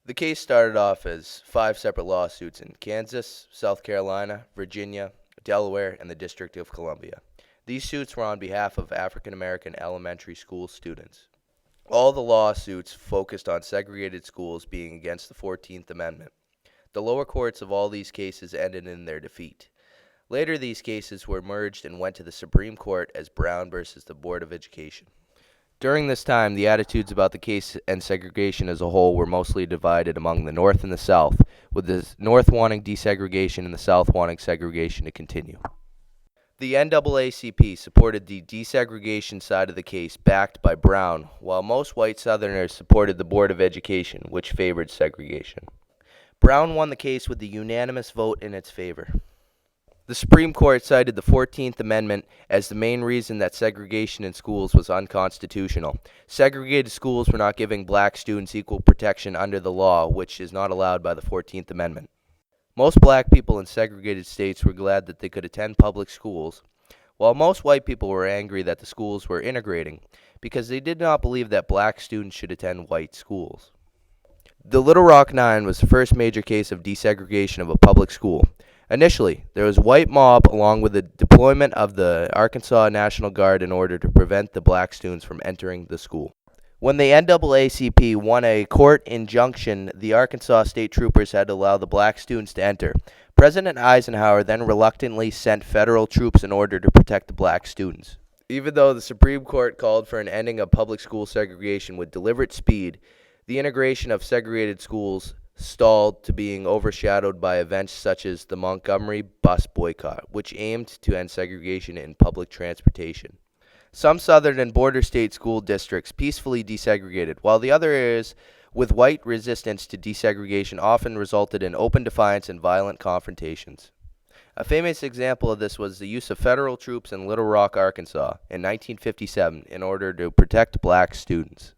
The case started off as 5 separate lawsuits in Kansas, South Carolina, Virginia, Delaware, and the District of Columbia. These suits were on behalf of African American elementary school students. All the lawsuits focused on segregated schools being against the 14th Amendment. The lower courts of all these cases ended in their defeat. Later, these cases were merged and went to the Supreme Court as Brown versus the Board of Education. During this time, the attitudes about the case and segregation as a whole were mostly divided among the North and the South, with the North wanting desegregation and the South wanting segregation to continue. The NAACP supported the desegregation side of the case, backed by Brown, while most white Southerners supported the Board of Education, which favored segregation. Brown won the case with a unanimous vote in its favor. The Supreme Court cited the 14th Amendment as the main reason that segregation in schools was unconstitutional. Segregated schools were not giving black students equal protection under the law, which is not allowed by the 14th Amendment. Most black people in segregated states were glad that they could attend public schools, while most white people were angry that the schools were integrating, because they did not believe that black students should attend white schools. The Little Rock Nine was the first major case of desegregation of a public school. Initially, there was a white mob along with the deployment of the Arkansas National Guard in order to prevent the black students from entering the school. When the NAACP won a court injunction, the Arkansas state troopers had to allow the black students to enter. President Eisenhower then reluctantly sent federal troops in order to protect the black students. Even though the Supreme Court called for an ending of public school segregation with deliberate speed, the integration of segregated schools stalled to being overshadowed by events such as the Montgomery bus boycott, which aimed to end segregation in public transportation. Some southern and border state school districts peacefully desegregated, while the other areas with white resistance to desegregation often resulted in open defiance and violent confrontations. A famous example of this was the use of federal troops in Little Rock, Arkansas, in 1957 in order to protect black students.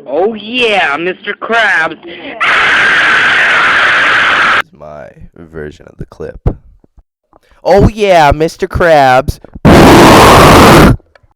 Oh yeah, Mr. Krabs. This is my version of the clip. Oh yeah, Mr. Krabs.